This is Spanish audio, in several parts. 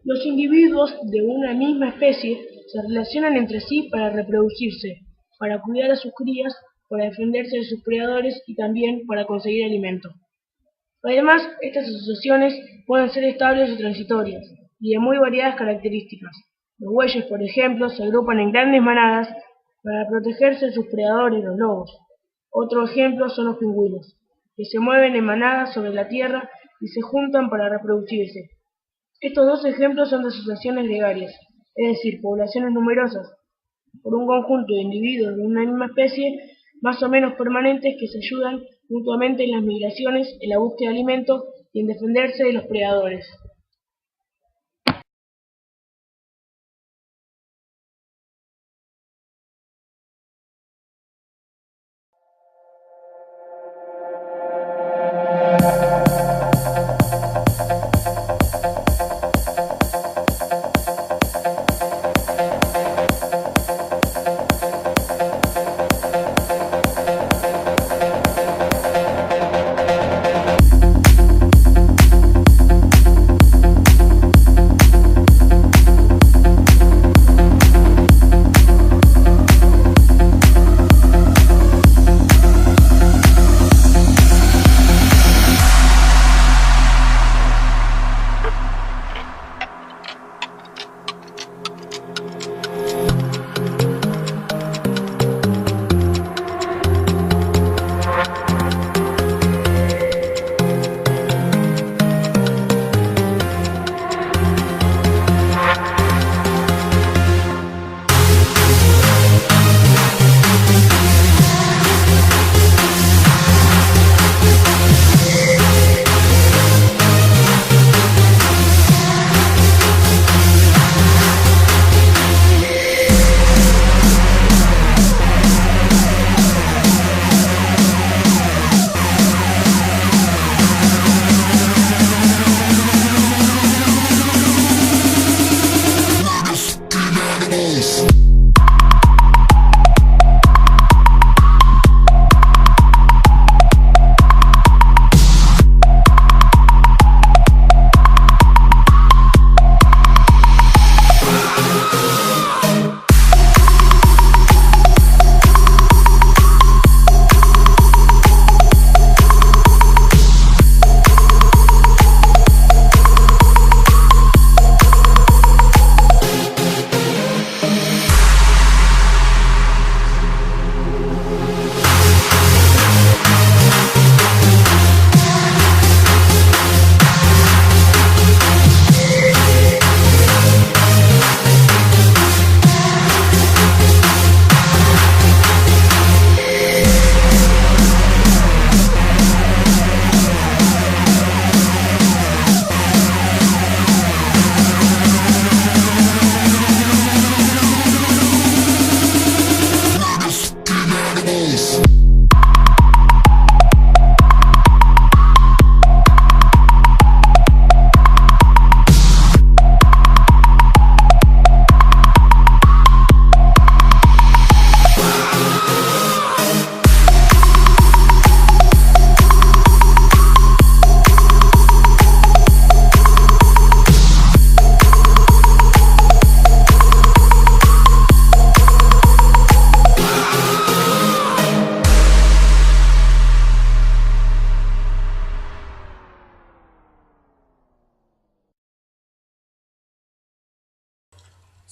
Los individuos de una misma especie se relacionan entre sí para reproducirse, para cuidar a sus crías, para defenderse de sus predadores y también para conseguir alimento. Además, estas asociaciones pueden ser estables o transitorias, y de muy variadas características. Los bueyes, por ejemplo, se agrupan en grandes manadas para protegerse de sus predadores, los lobos. Otro ejemplo son los pingüinos, que se mueven en manadas sobre la tierra y se juntan para reproducirse. Estos dos ejemplos son de asociaciones gregarias, es decir, poblaciones numerosas, por un conjunto de individuos de una misma especie, más o menos permanentes, que se ayudan mutuamente en las migraciones, en la búsqueda de alimento y en defenderse de los predadores.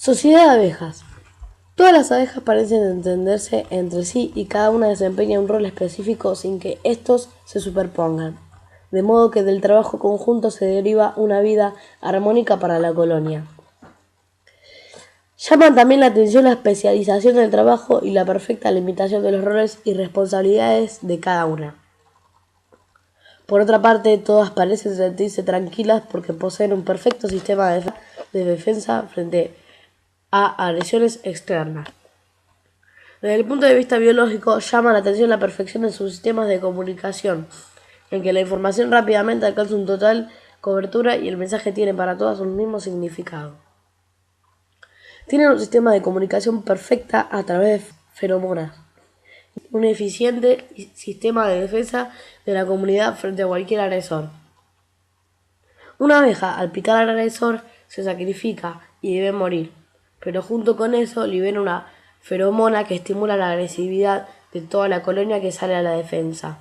Sociedad de abejas. Todas las abejas parecen entenderse entre sí y cada una desempeña un rol específico sin que estos se superpongan, de modo que del trabajo conjunto se deriva una vida armónica para la colonia. Llaman también la atención la especialización del trabajo y la perfecta limitación de los roles y responsabilidades de cada una. Por otra parte, todas parecen sentirse tranquilas porque poseen un perfecto sistema de defensa frente a agresiones externas. Desde el punto de vista biológico, llama la atención la perfección de sus sistemas de comunicación, en que la información rápidamente alcanza una total cobertura y el mensaje tiene para todas un mismo significado. Tienen un sistema de comunicación perfecta a través de feromonas, un eficiente sistema de defensa de la comunidad frente a cualquier agresor. Una abeja, al picar al agresor, se sacrifica y debe morir, pero junto con eso libera una feromona que estimula la agresividad de toda la colonia que sale a la defensa.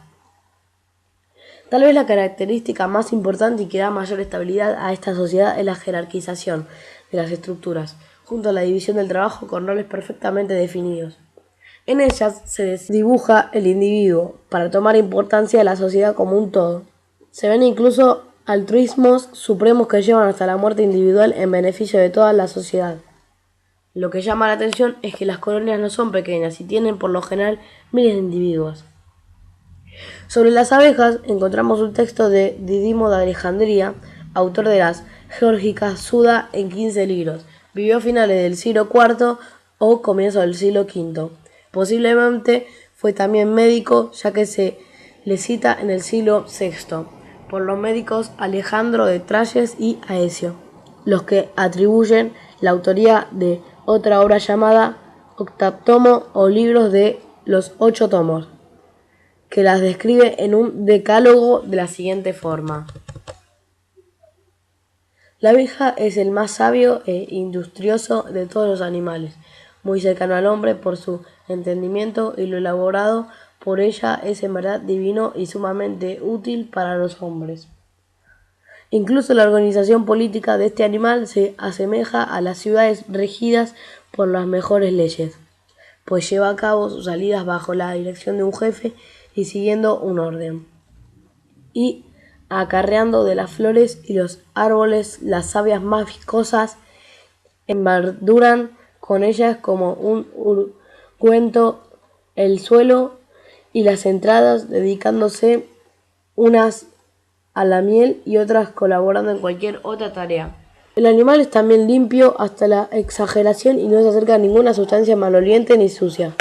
Tal vez la característica más importante y que da mayor estabilidad a esta sociedad es la jerarquización de las estructuras, junto a la división del trabajo con roles perfectamente definidos. En ellas se dibuja el individuo para tomar importancia de la sociedad como un todo. Se ven incluso altruismos supremos que llevan hasta la muerte individual en beneficio de toda la sociedad. Lo que llama la atención es que las colonias no son pequeñas y tienen por lo general miles de individuos. Sobre las abejas encontramos un texto de Didimo de Alejandría, autor de las Geórgicas Suda en 15 libros. Vivió a finales del siglo IV o comienzo del siglo V. Posiblemente fue también médico, ya que se le cita en el siglo VI por los médicos Alejandro de Tralles y Aecio, los que atribuyen la autoría de otra obra llamada Octatomo o Libros de los 8 tomos, que las describe en un decálogo de la siguiente forma. La abeja es el más sabio e industrioso de todos los animales, muy cercano al hombre por su entendimiento y lo elaborado por ella es en verdad divino y sumamente útil para los hombres. Incluso la organización política de este animal se asemeja a las ciudades regidas por las mejores leyes, pues lleva a cabo sus salidas bajo la dirección de un jefe y siguiendo un orden, y acarreando de las flores y los árboles las sabias más viscosas, embarduran con ellas como un ungüento el suelo y las entradas, dedicándose unas a la miel y otras colaborando en cualquier otra tarea. El animal es también limpio hasta la exageración y no se acerca a ninguna sustancia maloliente ni sucia.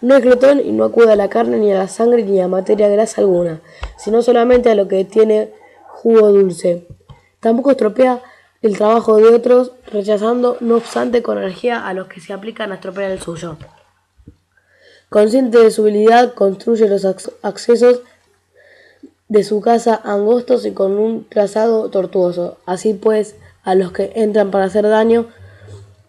No es glotón y no acude a la carne ni a la sangre ni a materia grasa alguna, sino solamente a lo que tiene jugo dulce. Tampoco estropea el trabajo de otros, rechazando no obstante con energía a los que se aplican a estropear el suyo. Consciente de su habilidad, construye los accesos de su casa angostos y con un trazado tortuoso. Así pues, a los que entran para hacer daño,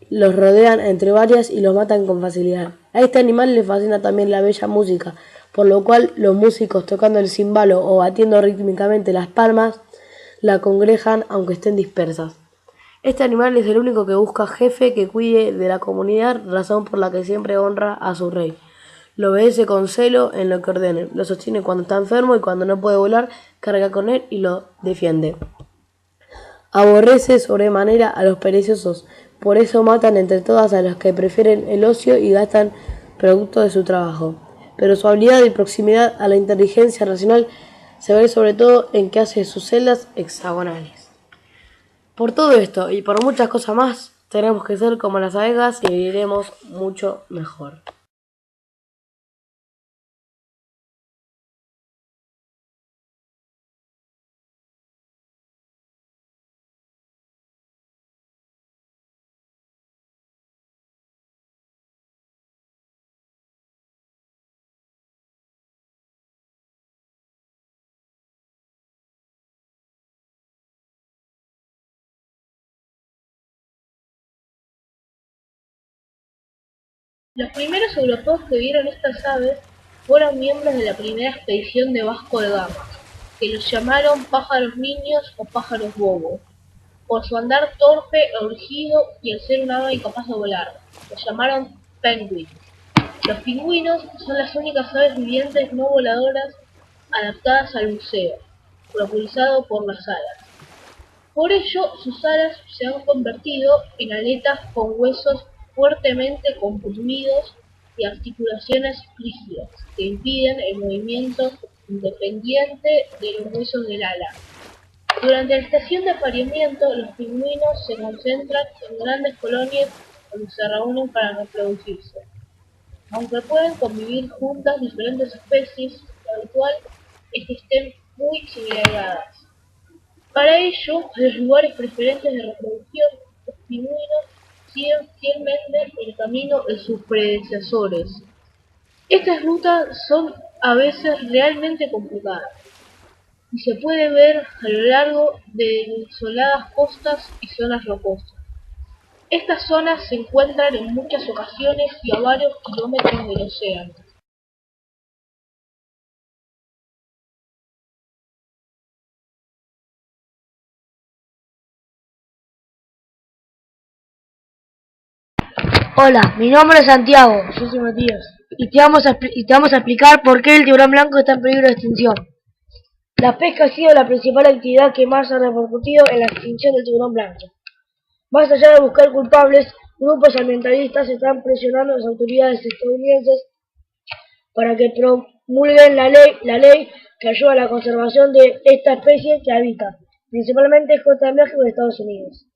los rodean entre varias y los matan con facilidad. A este animal le fascina también la bella música, por lo cual los músicos tocando el címbalo o batiendo rítmicamente las palmas la congregan aunque estén dispersas. Este animal es el único que busca jefe que cuide de la comunidad, razón por la que siempre honra a su rey. Lo obedece con celo en lo que ordene, lo sostiene cuando está enfermo y cuando no puede volar, carga con él y lo defiende. Aborrece sobremanera a los perezosos, por eso matan entre todas a los que prefieren el ocio y gastan producto de su trabajo. Pero su habilidad y proximidad a la inteligencia racional se ve sobre todo en que hace sus celdas hexagonales. Por todo esto y por muchas cosas más, tenemos que ser como las abejas y viviremos mucho mejor. Los primeros europeos que vieron estas aves fueron miembros de la primera expedición de Vasco de Gama, que los llamaron pájaros niños o pájaros bobos, por su andar torpe e urgido y el ser un ave incapaz de volar. Los llamaron penguins. Los pingüinos son las únicas aves vivientes no voladoras adaptadas al buceo, propulsado por las alas. Por ello, sus alas se han convertido en aletas con huesos fuertemente comprimidos y articulaciones rígidas, que impiden el movimiento independiente de los huesos del ala. Durante la estación de apareamiento, los pingüinos se concentran en grandes colonias donde se reúnen para reproducirse. Aunque pueden convivir juntas diferentes especies, lo habitual es que estén muy similares. Para ello, los lugares preferentes de reproducción, los pingüinos siguen fielmente el camino de sus predecesores. Estas rutas son a veces realmente complicadas. y se puede ver a lo largo de desoladas costas y zonas rocosas. Estas zonas se encuentran en muchas ocasiones y a varios kilómetros del océano. Hola, mi nombre es Santiago Yo soy Matías. y te vamos a explicar por qué el tiburón blanco está en peligro de extinción. La pesca ha sido la principal actividad que más ha repercutido en la extinción del tiburón blanco. Más allá de buscar culpables, grupos ambientalistas están presionando a las autoridades estadounidenses para que promulguen la ley que ayuda a la conservación de esta especie que habita, principalmente en costa de México y Estados Unidos.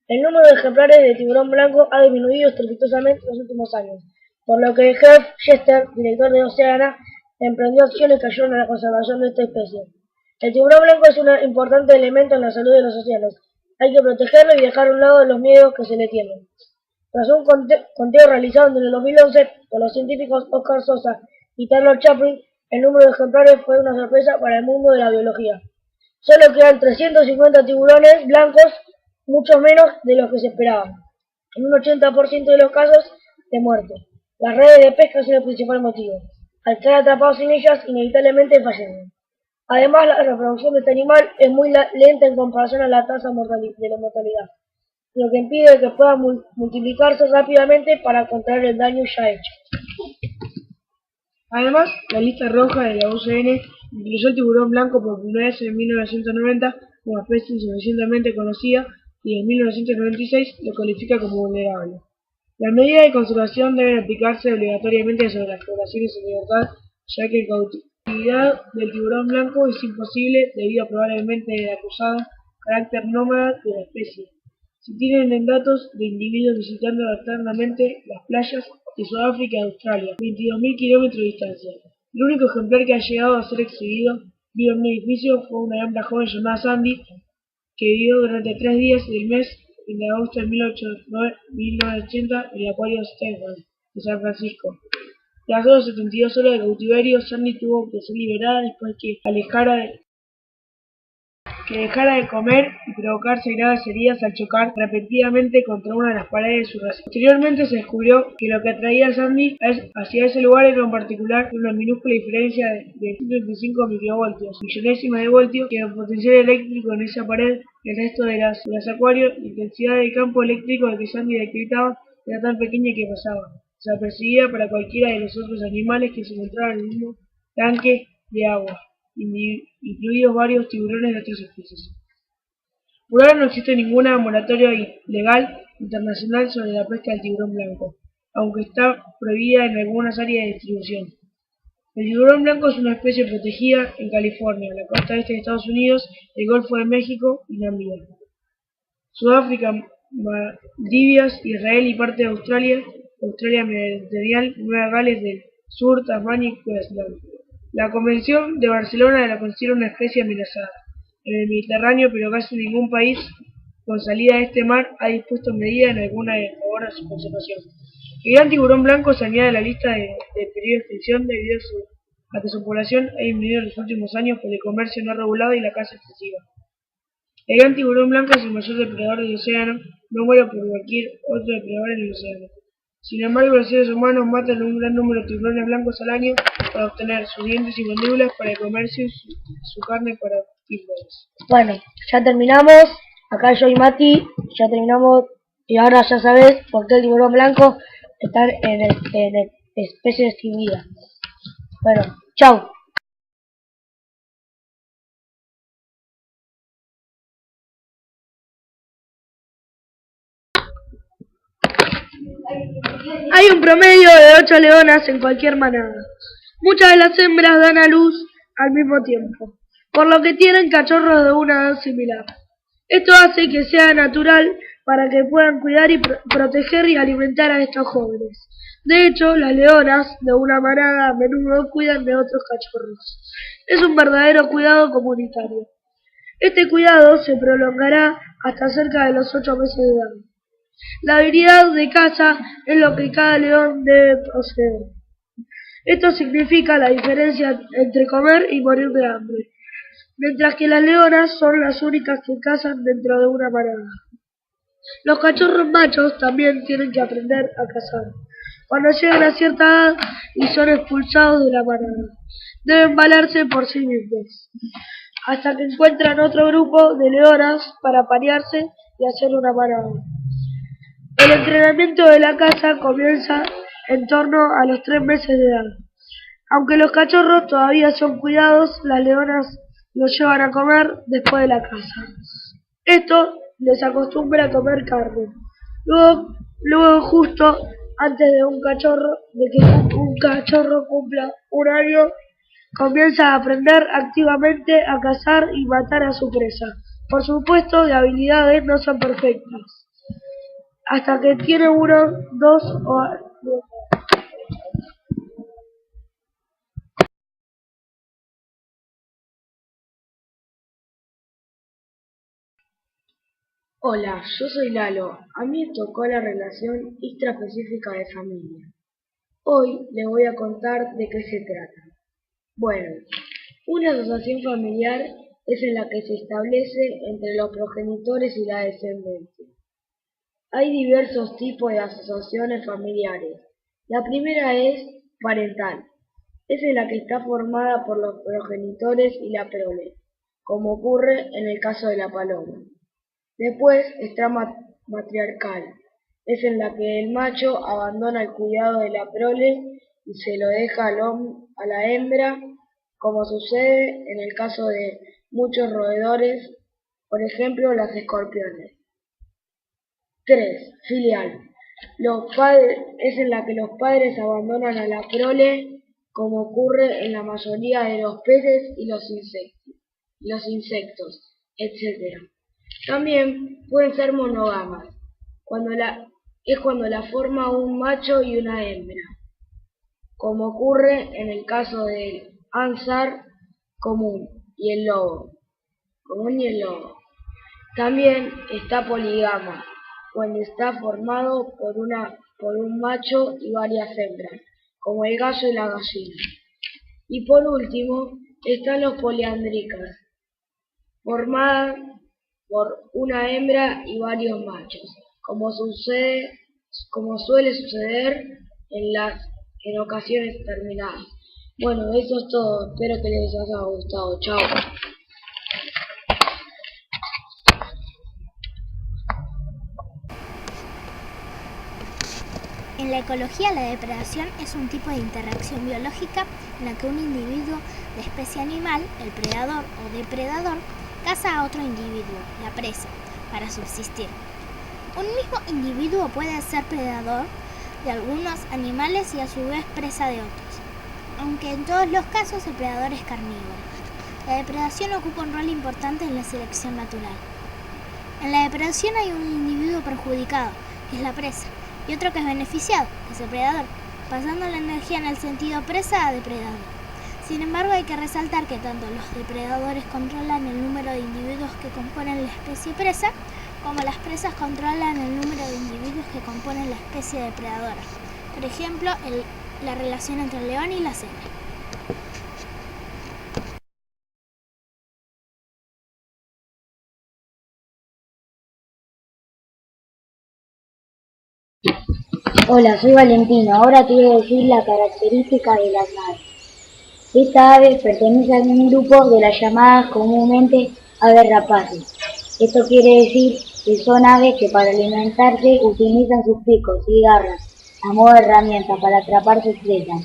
El número de ejemplares de tiburón blanco ha disminuido estrepitosamente en los últimos años, por lo que Jeff Chester, director de Oceana, emprendió acciones que ayudan a la conservación de esta especie. El tiburón blanco es un importante elemento en la salud de los océanos. Hay que protegerlo y dejar a un lado los miedos que se le tienen. Tras un conteo realizado en el 2011 por los científicos Oscar Sosa y Taylor Chaplin, el número de ejemplares fue una sorpresa para el mundo de la biología. Solo quedan 350 tiburones blancos, mucho menos de los que se esperaban, en un 80% de los casos de muerte. Las redes de pesca son el principal motivo. Al quedar atrapados en ellas, inevitablemente fallecen. Además, la reproducción de este animal es muy lenta en comparación a la tasa de la mortalidad, lo que impide que pueda multiplicarse rápidamente para contraer el daño ya hecho. Además, la lista roja de la UCN incluyó el tiburón blanco por primera vez en 1990 como especie insuficientemente conocida y en 1996 lo califica como vulnerable. Las medidas de conservación deben aplicarse obligatoriamente sobre las poblaciones en libertad, ya que la cautividad del tiburón blanco es imposible debido a probablemente el acusado carácter nómada de la especie. Se tienen datos de individuos visitando alternamente las playas de Sudáfrica y Australia, 22.000 kilómetros de distancia. El único ejemplar que ha llegado a ser exhibido vivo en un edificio fue una hembra joven llamada Sandy, que vivió durante 3 días del mes de agosto de 1980 en el acuario Stanford de San Francisco. Tras 72 horas de cautiverio, Sandy tuvo que ser liberada después que dejara de comer y provocarse graves heridas al chocar repetidamente contra una de las paredes de su recinto. Posteriormente se descubrió que lo que atraía a Sandy hacia ese lugar era en particular una minúscula diferencia de 125 microvoltios, millonésima de voltio, que el potencial eléctrico en esa pared y el resto de los acuarios. La intensidad del campo eléctrico al que Sandy detectaba era tan pequeña que pasaba desapercibida para cualquiera de los otros animales que se encontraban en el mismo tanque de agua, incluidos varios tiburones de otras especies. Por ahora no existe ninguna moratoria legal internacional sobre la pesca del tiburón blanco, aunque está prohibida en algunas áreas de distribución. El tiburón blanco es una especie protegida en California, la costa este de Estados Unidos, el Golfo de México y Namibia, Sudáfrica, Maldivas, Israel y parte de Australia meridional, Nueva Gales del Sur, Tasmania y Queensland. La Convención de Barcelona la considera una especie amenazada en el Mediterráneo, pero casi ningún país con salida a este mar ha dispuesto medidas en alguna de favor a su conservación. El gran tiburón blanco se añade a la lista de peligro de extinción debido a que su población ha disminuido en los últimos años por el comercio no regulado y la caza excesiva. El gran tiburón blanco es el mayor depredador del océano, no muere por cualquier otro depredador en el océano. Sin embargo, los seres humanos matan un gran número de tiburones blancos al año para obtener sus dientes y mandíbulas para el comercio y su carne para píldoras. Bueno, ya terminamos. Acá yo y Mati, ya terminamos. Y ahora ya sabes por qué el tiburón blanco está en especie extinguida. Bueno, chau. Hay un promedio de 8 leonas en cualquier manada. Muchas de las hembras dan a luz al mismo tiempo, por lo que tienen cachorros de una edad similar. Esto hace que sea natural para que puedan cuidar y proteger y alimentar a estos jóvenes. De hecho, las leonas de una manada a menudo cuidan de otros cachorros. Es un verdadero cuidado comunitario. Este cuidado se prolongará hasta cerca de los 8 meses de edad. La habilidad de caza es lo que cada león debe poseer. Esto significa la diferencia entre comer y morir de hambre. mientras que las leonas son las únicas que cazan dentro de una manada. Los cachorros machos también tienen que aprender a cazar. Cuando llegan a cierta edad y son expulsados de la manada, deben valerse por sí mismos, hasta que encuentran otro grupo de leonas para aparearse y hacer una manada. El entrenamiento de la caza comienza en torno a los 3 meses de edad. Aunque los cachorros todavía son cuidados, las leonas los llevan a comer después de la caza. Esto les acostumbra a comer carne. Luego justo antes de que un cachorro cumpla un año, comienza a aprender activamente a cazar y matar a su presa. Por supuesto, las habilidades no son perfectas, hasta que tiene 1, 2 o... Hola, yo soy Lalo. A mí me tocó la relación intraespecífica de familia. Hoy les voy a contar de qué se trata. Bueno, una asociación familiar es en la que se establece entre los progenitores y la descendencia. Hay diversos tipos de asociaciones familiares. La primera es parental. Es en la que está formada por los progenitores y la prole, como ocurre en el caso de la paloma. Después está matriarcal. Es en la que el macho abandona el cuidado de la prole y se lo deja a la hembra, como sucede en el caso de muchos roedores, por ejemplo las escorpiones. 3. Filial. Es en la que los padres abandonan a la prole, como ocurre en la mayoría de los peces y los insectos, etc. También pueden ser monógamas, cuando la forma un macho y una hembra, como ocurre en el caso del ánsar común y el lobo. También está polígama, cuando está formado por un macho y varias hembras, como el gallo y la gallina. Y por último, están los poliándricas, formadas por una hembra y varios machos, como suele suceder en ocasiones determinadas. Bueno, eso es todo. Espero que les haya gustado. Chao. En la ecología, la depredación es un tipo de interacción biológica en la que un individuo de especie animal, el predador o depredador, caza a otro individuo, la presa, para subsistir. Un mismo individuo puede ser predador de algunos animales y a su vez presa de otros, aunque en todos los casos el predador es carnívoro. La depredación ocupa un rol importante en la selección natural. En la depredación hay un individuo perjudicado, que es la presa, y otro que es beneficiado, que es el predador, pasando la energía en el sentido presa a depredador. Sin embargo, hay que resaltar que tanto los depredadores controlan el número de individuos que componen la especie presa, como las presas controlan el número de individuos que componen la especie depredadora. Por ejemplo, la relación entre el león y la cebra. Hola, soy Valentino. Ahora te voy a decir la característica de las aves. Esta ave pertenece a un grupo de las llamadas comúnmente aves rapaces. Esto quiere decir que son aves que para alimentarse utilizan sus picos y garras a modo de herramienta para atrapar sus presas.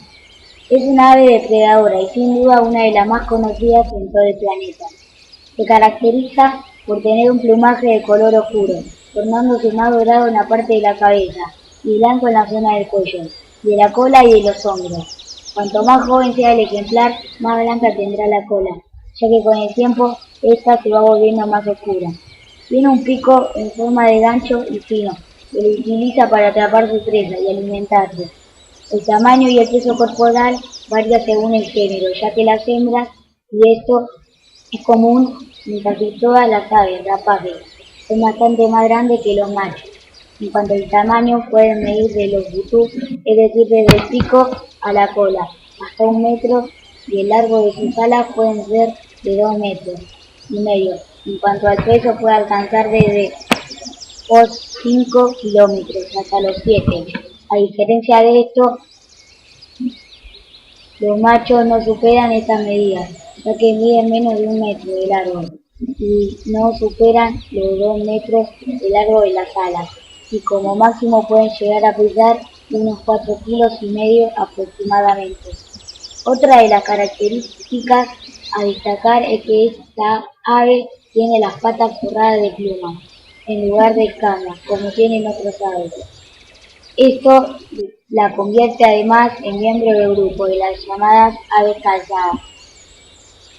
Es una ave depredadora y sin duda una de las más conocidas en todo el planeta. Se caracteriza por tener un plumaje de color oscuro, tornándose más dorado en la parte de la cabeza y blanco en la zona del cuello, de la cola y de los hombros. Cuanto más joven sea el ejemplar, más blanca tendrá la cola, ya que con el tiempo esta se va volviendo más oscura. Tiene un pico en forma de gancho y fino, que lo utiliza para atrapar su presa y alimentarse. El tamaño y el peso corporal varía según el género, ya que las hembras, y esto es común en casi todas las aves rapaces, son bastante más grandes que los machos. En cuanto al tamaño, pueden medir de los butú, es decir, desde el pico a la cola, hasta 1 metro, y el largo de sus alas pueden ser de 2,5 metros. En cuanto al peso, puede alcanzar desde los 5 kilómetros hasta los 7. A diferencia de esto, los machos no superan estas medidas, ya que miden menos de 1 metro de largo y no superan los 2 metros de largo de las alas, y como máximo pueden llegar a pesar unos 4,5 kilos aproximadamente. Otra de las características a destacar es que esta ave tiene las patas forradas de plumas, en lugar de escamas, como tienen otras aves. Esto la convierte además en miembro del grupo de las llamadas aves calzadas.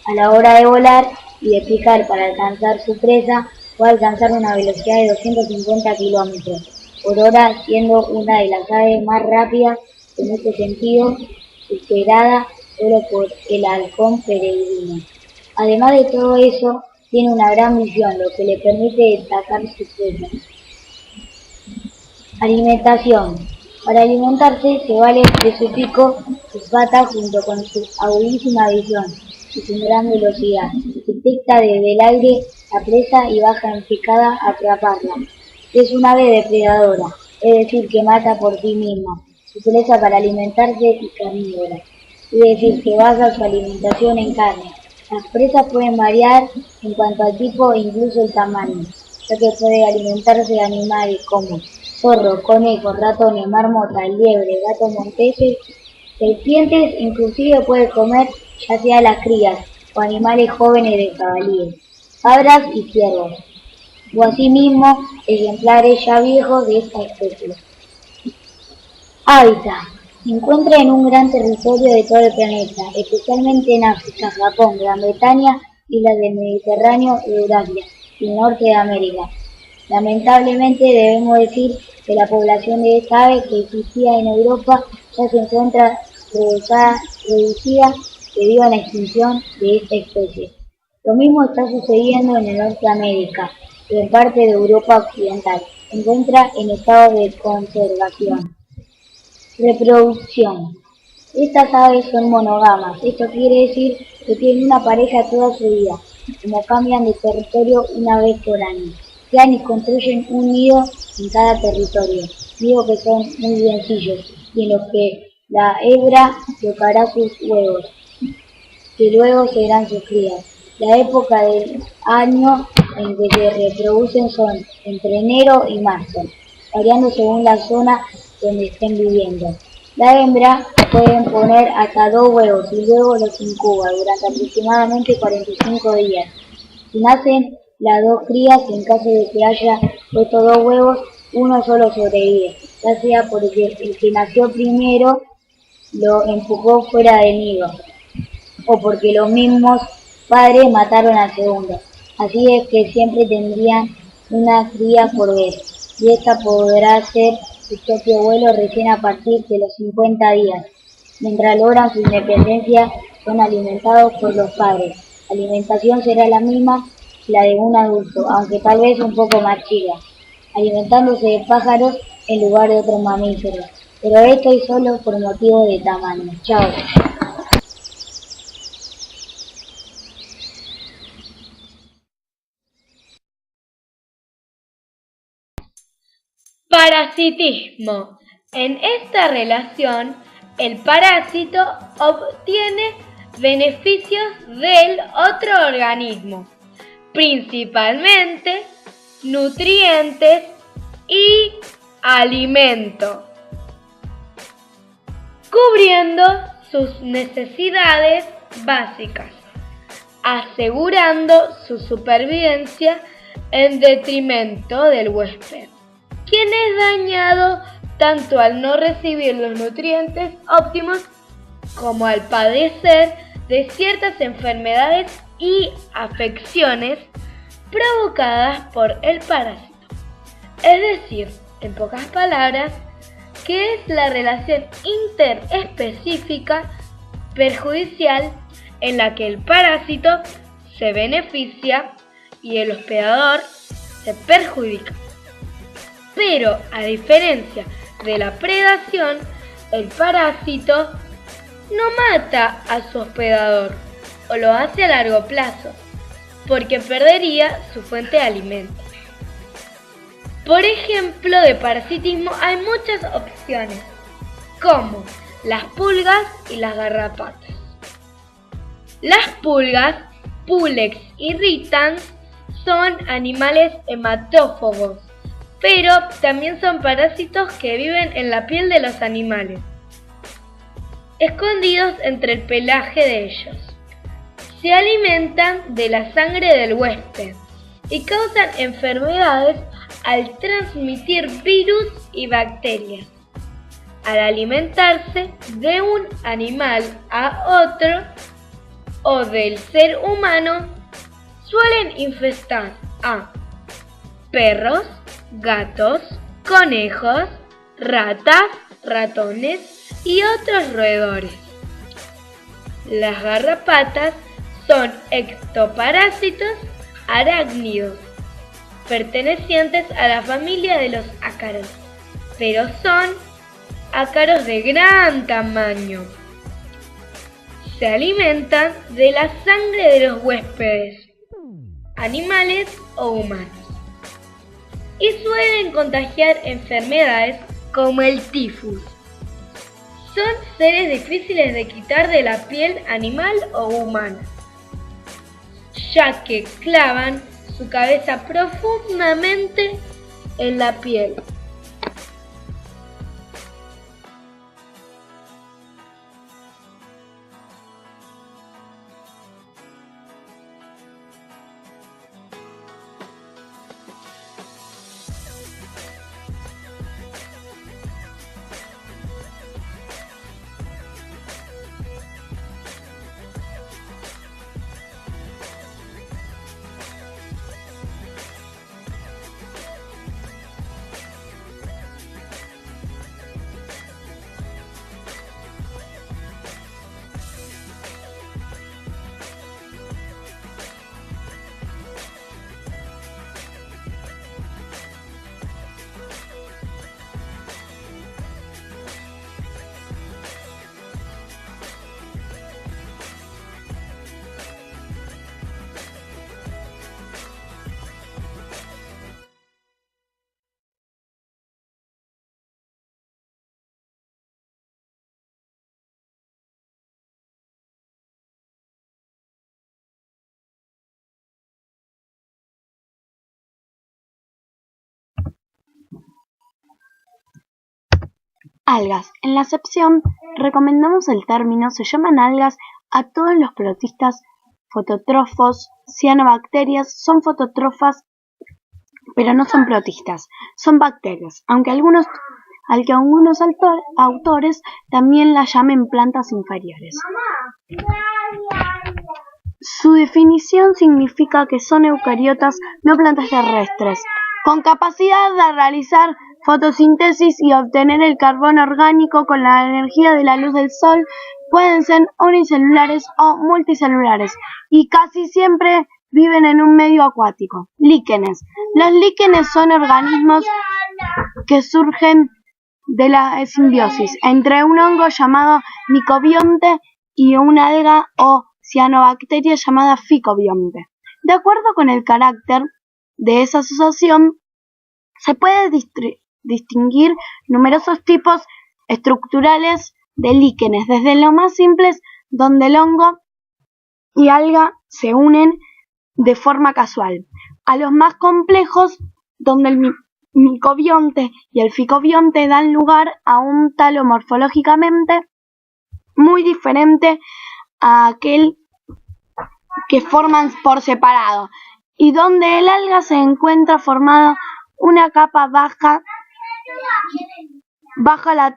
A la hora de volar y de picar para alcanzar su presa, puede alcanzar una velocidad de 250 kilómetros por hora, siendo una de las aves más rápidas en este sentido, superada solo por el halcón peregrino. Además de todo eso, tiene una gran visión, lo que le permite destacar su presa. Alimentación. Para alimentarse se vale de su pico, sus patas, junto con su agudísima visión y su gran velocidad. Detecta desde el aire la presa y baja en picada a atraparla. Es una ave depredadora, es decir, que mata por sí misma. Se utiliza para alimentarse y carnívora, es decir, que basa su alimentación en carne. Las presas pueden variar en cuanto al tipo e incluso el tamaño, ya que puede alimentarse de animales como zorros, conejos, ratones, marmotas, liebres, gatos monteses, serpientes, inclusive puede comer ya sea las crías o animales jóvenes de jabalíes, cabras y ciervos, o asimismo ejemplares ya viejos de esta especie. Hábitat. Se encuentra en un gran territorio de todo el planeta, especialmente en África, Japón, Gran Bretaña, islas del Mediterráneo, Eurasia y el norte de América. Lamentablemente debemos decir que la población de esta ave que existía en Europa ya se encuentra reducida debido a la extinción de esta especie. Lo mismo está sucediendo en el norte de América y en parte de Europa occidental. Se encuentra en estado de conservación. Reproducción. Estas aves son monógamas. Esto quiere decir que tienen una pareja toda su vida, como cambian de territorio una vez por año. Crean y construyen un nido en cada territorio, nidos que son muy sencillos y en los que la hebra colocará sus huevos, que luego serán sus crías. La época del año en que se reproducen son entre enero y marzo, variando según la zona donde estén viviendo. La hembra puede poner hasta 2 huevos y luego los incuba durante aproximadamente 45 días. Si nacen las 2 crías, en caso de que haya puesto 2 huevos, uno solo sobrevive, ya sea porque el que nació primero lo empujó fuera del nido, o porque los mismos padres mataron al segundo. Así es que siempre tendrían una cría por vez, y esta podrá hacer su propio vuelo recién a partir de los 50 días. Mientras logran su independencia, son alimentados por los padres. La alimentación será la misma que la de un adulto, aunque tal vez un poco más chica, alimentándose de pájaros en lugar de otros mamíferos. Pero esto es solo por motivo de tamaño. Chao. Parasitismo. En esta relación, el parásito obtiene beneficios del otro organismo, principalmente nutrientes y alimento, cubriendo sus necesidades básicas, asegurando su supervivencia en detrimento del huésped, quien es dañado tanto al no recibir los nutrientes óptimos como al padecer de ciertas enfermedades y afecciones provocadas por el parásito. Es decir, en pocas palabras, que es la relación interespecífica perjudicial en la que el parásito se beneficia y el hospedador se perjudica. Pero, a diferencia de la predación, el parásito no mata a su hospedador, o lo hace a largo plazo, porque perdería su fuente de alimento. Por ejemplo, de parasitismo hay muchas opciones, como las pulgas y las garrapatas. Las pulgas, Pulex irritans, son animales hematófagos, pero también son parásitos que viven en la piel de los animales, escondidos entre el pelaje de ellos. Se alimentan de la sangre del huésped y causan enfermedades al transmitir virus y bacterias. Al alimentarse de un animal a otro o del ser humano, suelen infestar a perros, gatos, conejos, ratas, ratones y otros roedores. Las garrapatas son ectoparásitos arácnidos, pertenecientes a la familia de los ácaros, pero son ácaros de gran tamaño. Se alimentan de la sangre de los huéspedes, animales o humanos, y suelen contagiar enfermedades como el tifus. Son seres difíciles de quitar de la piel animal o humana, ya que clavan su cabeza profundamente en la piel. Algas. En la acepción, recomendamos el término, se llaman algas a todos los protistas fotótrofos. Cianobacterias son fotótrofas, pero no son protistas, son bacterias, aunque algunos autores también las llamen plantas inferiores. Su definición significa que son eucariotas, no plantas terrestres, con capacidad de realizar fotosíntesis y obtener el carbono orgánico con la energía de la luz del sol. Pueden ser unicelulares o multicelulares y casi siempre viven en un medio acuático. Líquenes. Los líquenes son organismos que surgen de la simbiosis entre un hongo llamado micobionte y una alga o cianobacteria llamada ficobionte. De acuerdo con el carácter de esa asociación, se puede distinguir numerosos tipos estructurales de líquenes, desde los más simples, donde el hongo y alga se unen de forma casual, a los más complejos, donde el micobionte y el ficobionte dan lugar a un talo morfológicamente muy diferente a aquel que forman por separado, y donde el alga se encuentra formado una capa baja la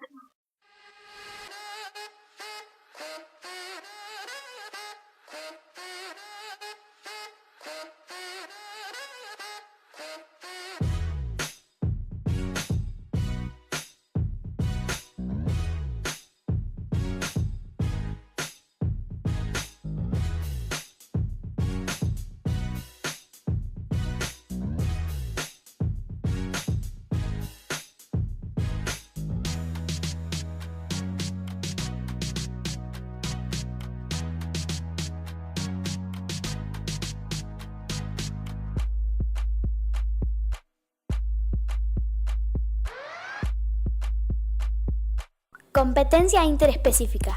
Competencia interespecífica.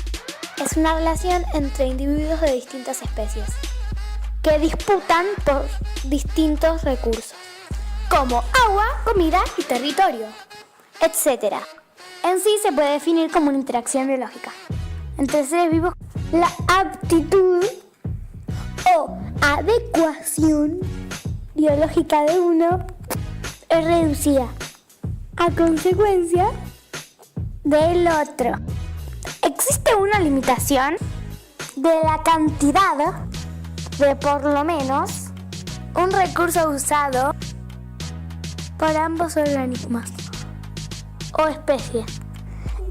Es una relación entre individuos de distintas especies que disputan por distintos recursos, como agua, comida y territorio, etc. En sí se puede definir como una interacción biológica entre seres vivos. La aptitud o adecuación biológica de uno es reducida a consecuencia del otro. Existe una limitación de la cantidad de por lo menos un recurso usado por ambos organismos o especies.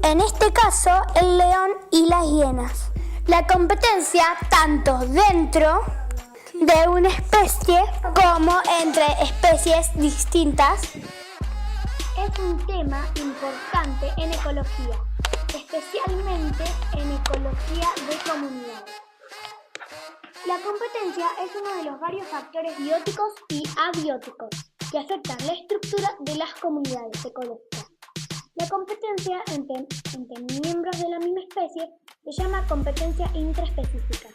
En este caso, el león y las hienas. La competencia tanto dentro de una especie como entre especies distintas es un tema importante en ecología, especialmente en ecología de comunidades. La competencia es uno de los varios factores bióticos y abióticos que afectan la estructura de las comunidades ecológicas. La competencia entre miembros de la misma especie se llama competencia intraespecífica,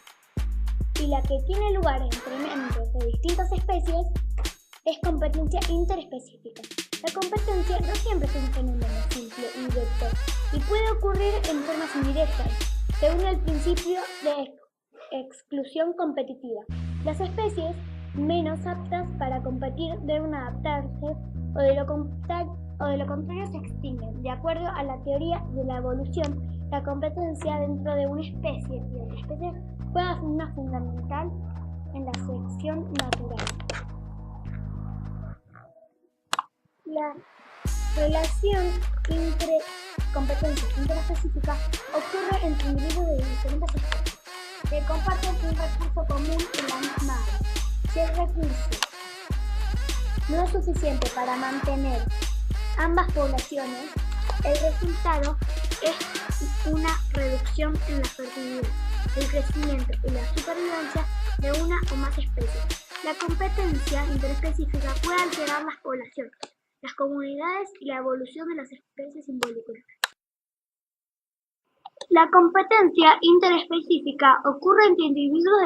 y la que tiene lugar entre miembros de distintas especies es competencia interespecífica. La competencia no siempre es un fenómeno simple y directo y puede ocurrir en formas indirectas, según el principio de exclusión competitiva. Las especies menos aptas para competir deben adaptarse o de lo contrario se extinguen. De acuerdo a la teoría de la evolución, la competencia dentro de una especie y otra especie juega una fundamental en la selección natural. La relación entre competencia interespecífica ocurre entre individuos de diferentes especies que comparten un recurso común en la misma área. Si el recurso no es suficiente para mantener ambas poblaciones, el resultado es una reducción en la fertilidad, el crecimiento y la supervivencia de una o más especies. La competencia interespecífica puede alterar las poblaciones, las comunidades y la evolución de las especies involucradas. La competencia interespecífica ocurre entre individuos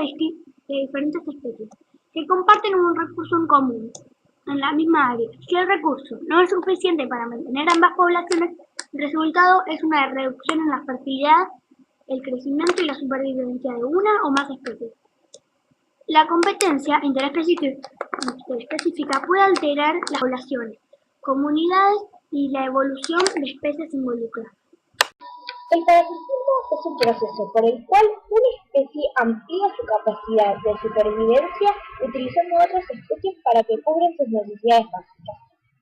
de diferentes especies que comparten un recurso en común en la misma área. Si el recurso no es suficiente para mantener ambas poblaciones, el resultado es una reducción en la fertilidad, el crecimiento y la supervivencia de una o más especies. La competencia interespecífica puede alterar las poblaciones, comunidades y la evolución de especies involucradas. El parasitismo es un proceso por el cual una especie amplía su capacidad de supervivencia utilizando otras especies para que cubran sus necesidades básicas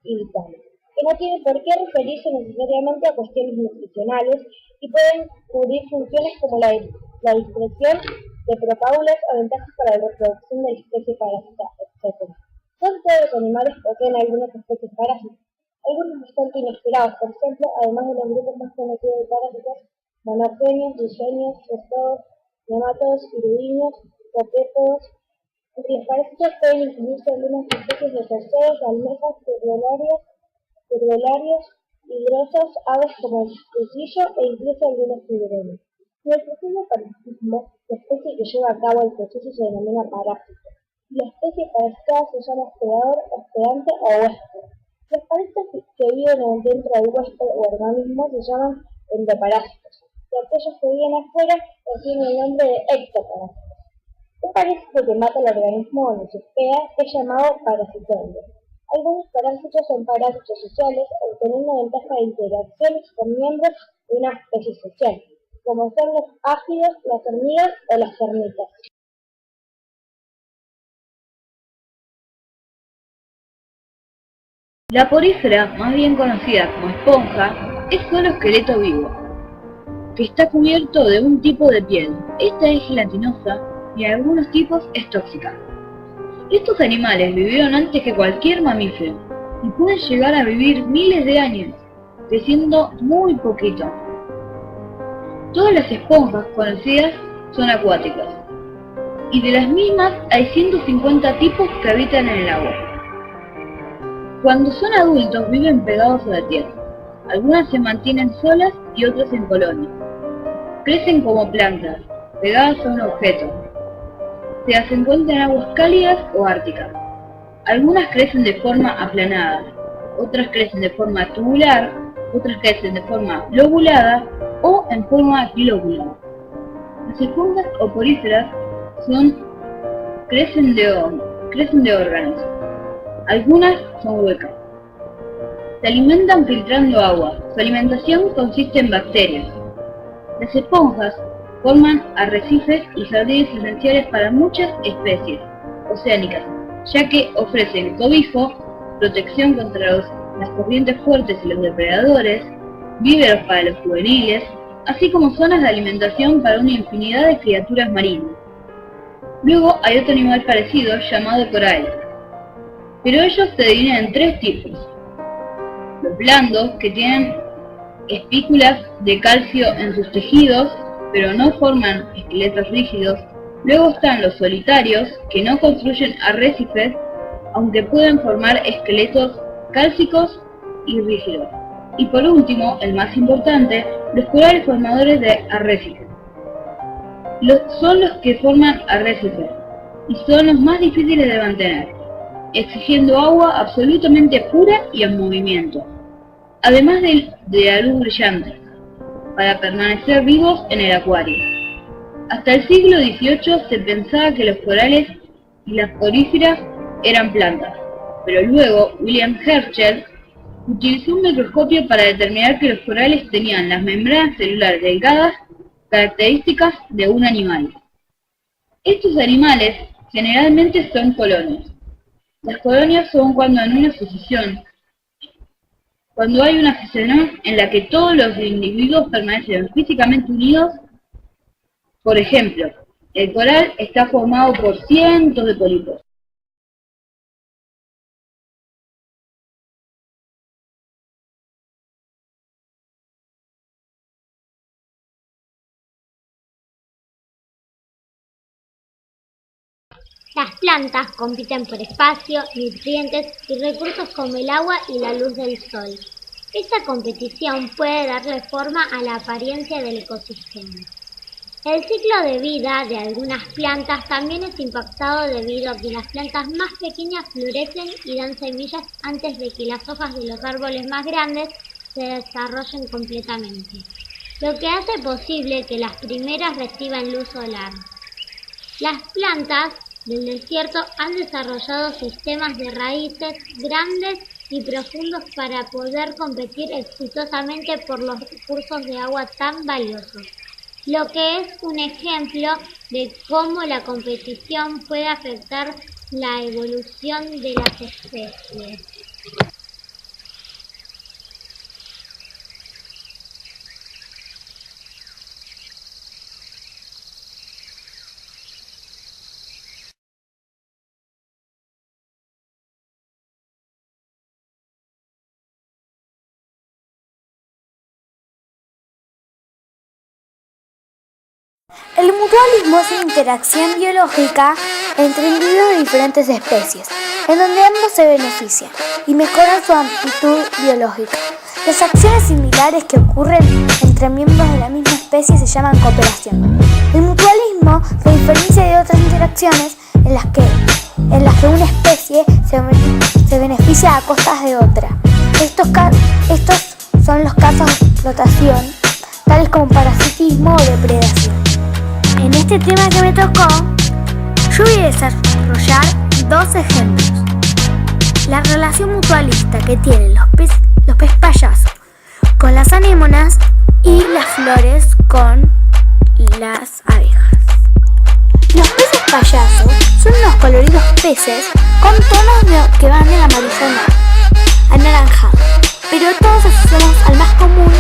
y vitales, que no tienen por qué referirse necesariamente a cuestiones nutricionales y pueden cubrir funciones como la dispersión de propágulos o ventajas para la reproducción de la especie parásita, etc. No todos los animales poseen algunas especies parásitas. Algunos bastante inesperados, por ejemplo, además de los grupos más conocidos de parásitos, monogenios, risueños, terópodos, nemátodos, iridios, copépodos. Entre los parásitos pueden incluirse algunas especies de cerceos, almejas, turbelarios, hidrosos, aves como el cusillo e incluso algunos tiburones. En el proceso de parasitismo, la especie que lleva a cabo el proceso se denomina parásito. La especie parasitada se llama hospedador, hospedante o huésped. Los parásitos que viven dentro del huésped o organismo se llaman endoparásitos, y aquellos que viven afuera reciben el nombre de ectoparásitos. Un parásito que mata al organismo donde se hospeda es llamado parasitoide. Algunos parásitos son parásitos sociales, obteniendo ventaja de interacciones con miembros de una especie social, como son los áfidos, las hormigas o las termitas. La porífera, más bien conocida como esponja, es solo esqueleto vivo, que está cubierto de un tipo de piel. Esta es gelatinosa y en algunos tipos es tóxica. Estos animales vivieron antes que cualquier mamífero y pueden llegar a vivir miles de años, creciendo muy poquito. Todas las esponjas conocidas son acuáticas, y de las mismas hay 150 tipos que habitan en el agua. Cuando son adultos viven pegados a la tierra, Algunas se mantienen solas y otras en colonias. Crecen como plantas, pegadas a un objeto. Se las encuentra en aguas cálidas o árticas. Algunas crecen de forma aplanada, otras crecen de forma tubular, otras crecen de forma lobulada o en forma bilobulada. Las esponjas oporíferas crecen de órganos. Algunas son huecas. Se alimentan filtrando agua. Su alimentación consiste en bacterias. Las esponjas forman arrecifes y jardines esenciales para muchas especies oceánicas, ya que ofrecen cobijo, protección contra las corrientes fuertes y los depredadores, víveros para los juveniles, así como zonas de alimentación para una infinidad de criaturas marinas. Luego hay otro animal parecido llamado coral, pero ellos se dividen en tres tipos. Los blandos, que tienen espículas de calcio en sus tejidos, pero no forman esqueletos rígidos. Luego están los solitarios, que no construyen arrecifes, aunque pueden formar esqueletos cálcicos y rígidos. Y por último, el más importante, los corales formadores de arrecifes. Son los que forman arrecifes, y son los más difíciles de mantener, exigiendo agua absolutamente pura y en movimiento, además de la luz brillante, para permanecer vivos en el acuario. Hasta el siglo XVIII se pensaba que los corales y las poríferas eran plantas, pero luego William Herschel utilizó un microscopio para determinar que los corales tenían las membranas celulares delgadas, características de un animal. Estos animales generalmente son colonias. Las colonias son cuando hay una asociación en la que todos los individuos permanecen físicamente unidos. Por ejemplo, el coral está formado por cientos de pólipos. Las plantas compiten por espacio, nutrientes y recursos como el agua y la luz del sol. Esta competición puede darle forma a la apariencia del ecosistema. El ciclo de vida de algunas plantas también es impactado debido a que las plantas más pequeñas florecen y dan semillas antes de que las hojas de los árboles más grandes se desarrollen completamente, lo que hace posible que las primeras reciban luz solar. Las plantas del desierto han desarrollado sistemas de raíces grandes y profundos para poder competir exitosamente por los recursos de agua tan valiosos, lo que es un ejemplo de cómo la competición puede afectar la evolución de las especies. El mutualismo es una interacción biológica entre individuos de diferentes especies, en donde ambos se benefician y mejoran su amplitud biológica. Las acciones similares que ocurren entre miembros de la misma especie se llaman cooperación. El mutualismo se diferencia de otras interacciones en las que una especie se beneficia a costas de otra. Estos son los casos de explotación, tales como parasitismo o depredación. En este tema que me tocó, yo voy a desarrollar dos ejemplos. La relación mutualista que tienen los pez payaso con las anémonas y las flores con las abejas. Los peces payaso son unos coloridos peces con tonos que van del amarillo anaranjado, pero todos asociamos al más común,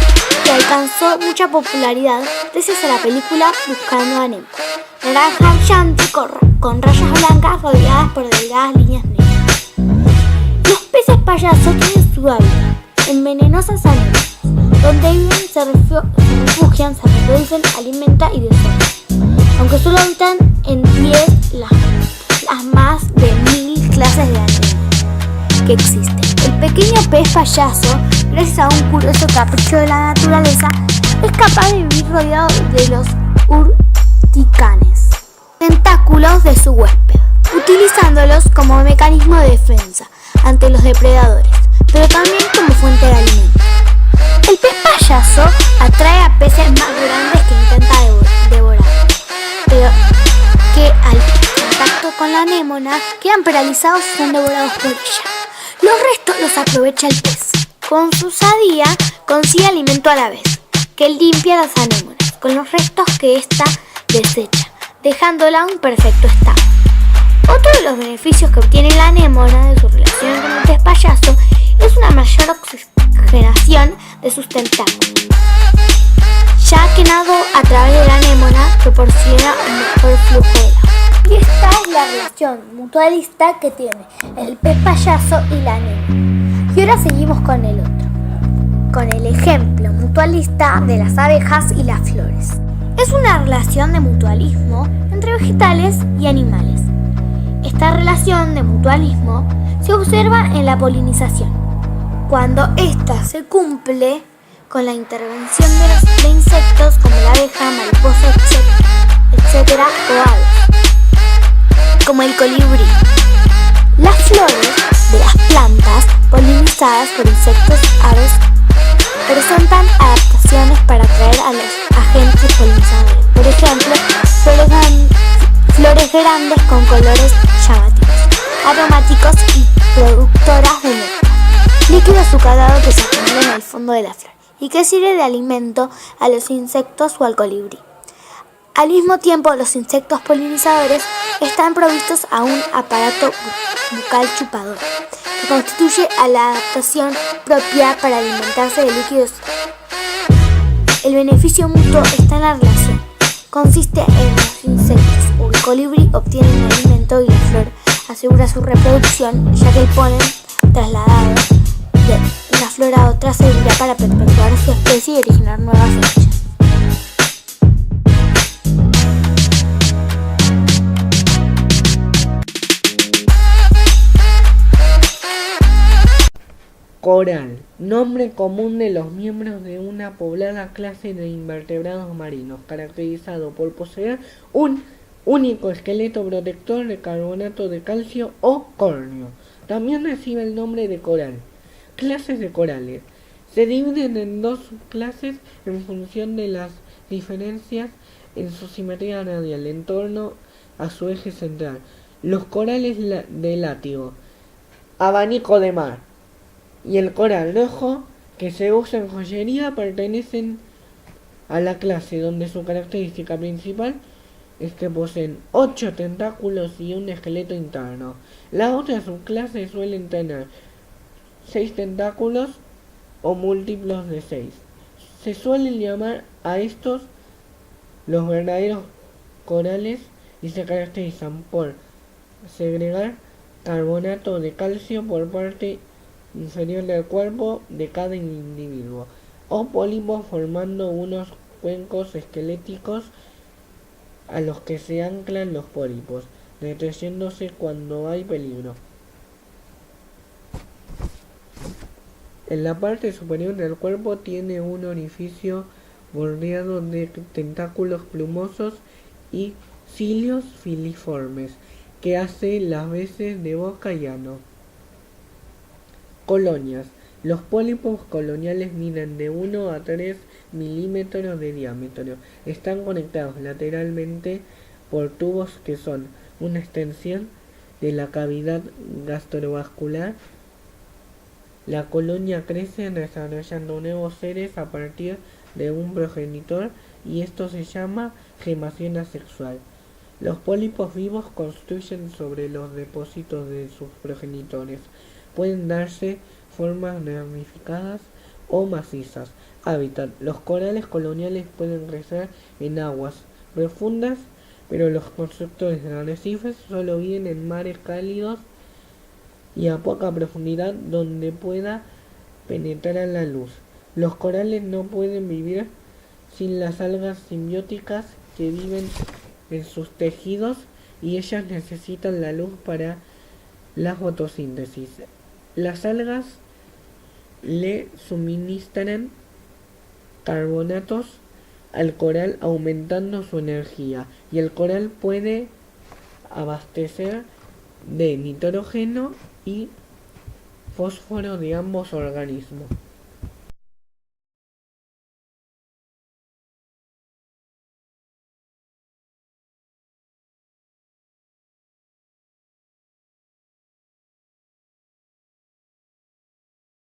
que alcanzó mucha popularidad gracias a la película Buscando a Nemo. Naranja brillante con rayas blancas rodeadas por delgadas líneas negras. Los peces payaso tienen su hábitat en venenosas arenas, donde viven, se refugian, se reproducen, alimentan y desovan. Aunque solo habitan en 10 las más de 1000 clases de anémonas que existen. El pequeño pez payaso gracias a un curioso capricho de la naturaleza, es capaz de vivir rodeado de los urticanes, tentáculos de su huésped, utilizándolos como mecanismo de defensa ante los depredadores, pero también como fuente de alimento. El pez payaso atrae a peces más grandes que intenta devorar, pero que al contacto con la anémona quedan paralizados y son devorados por ella. Los restos los aprovecha el pez. Con su osadía consigue alimento a la vez, que limpia las anémonas con los restos que ésta desecha, dejándola en perfecto estado. Otro de los beneficios que obtiene la anémona de su relación con el pez payaso es una mayor oxigenación de sus tentáculos, ya que nado a través de la anémona proporciona un mejor flujo de agua. Y esta es la relación mutualista que tiene el pez payaso y la anémona. Y ahora seguimos con el otro, con el ejemplo mutualista de las abejas y las flores. Es una relación de mutualismo entre vegetales y animales. Esta relación de mutualismo se observa en la polinización, cuando ésta se cumple con la intervención de insectos como la abeja, mariposa, etc. o aves, como el colibrí. Las flores de las plantas polinizadas por insectos, aves, presentan adaptaciones para atraer a los agentes polinizadores. Por ejemplo, flores grandes con colores llamativos, aromáticos y productoras de néctar, líquido azucarado que se acumula en el fondo de la flor y que sirve de alimento a los insectos o al colibrí. Al mismo tiempo, los insectos polinizadores están provistos a un aparato bucal chupador, que constituye a la adaptación propia para alimentarse de líquidos. El beneficio mutuo está en la relación. Consiste en los insectos o el colibrí obtienen alimento y la flor asegura su reproducción, ya que el polen trasladado de una flor a otra servirá para perpetuar su especie y originar nuevas semillas. Coral, nombre común de los miembros de una poblada clase de invertebrados marinos, caracterizado por poseer un único esqueleto protector de carbonato de calcio o córneo. También recibe el nombre de coral. Clases de corales. Se dividen en dos subclases en función de las diferencias en su simetría radial en torno a su eje central. Los corales de látigo, abanico de mar, y el coral rojo, que se usa en joyería, pertenecen a la clase donde su característica principal es que poseen 8 tentáculos y un esqueleto interno. La otra subclase suelen tener 6 tentáculos o múltiplos de 6. Se suelen llamar a estos los verdaderos corales y se caracterizan por segregar carbonato de calcio por parte inferior del cuerpo de cada individuo, o pólipos formando unos cuencos esqueléticos a los que se anclan los pólipos, retrayéndose cuando hay peligro. En la parte superior del cuerpo tiene un orificio bordeado de tentáculos plumosos y cilios filiformes que hace las veces de boca y ano. Colonias. Los pólipos coloniales miden de 1 a 3 milímetros de diámetro. Están conectados lateralmente por tubos que son una extensión de la cavidad gastrovascular. La colonia crece desarrollando nuevos seres a partir de un progenitor y esto se llama gemación asexual. Los pólipos vivos construyen sobre los depósitos de sus progenitores. Pueden darse formas ramificadas o macizas. Hábitat. Los corales coloniales pueden crecer en aguas profundas, pero los constructores de arrecifes solo viven en mares cálidos y a poca profundidad donde pueda penetrar la luz. Los corales no pueden vivir sin las algas simbióticas que viven en sus tejidos y ellas necesitan la luz para la fotosíntesis. Las algas le suministran carbonatos al coral aumentando su energía y el coral puede abastecer de nitrógeno y fósforo de ambos organismos.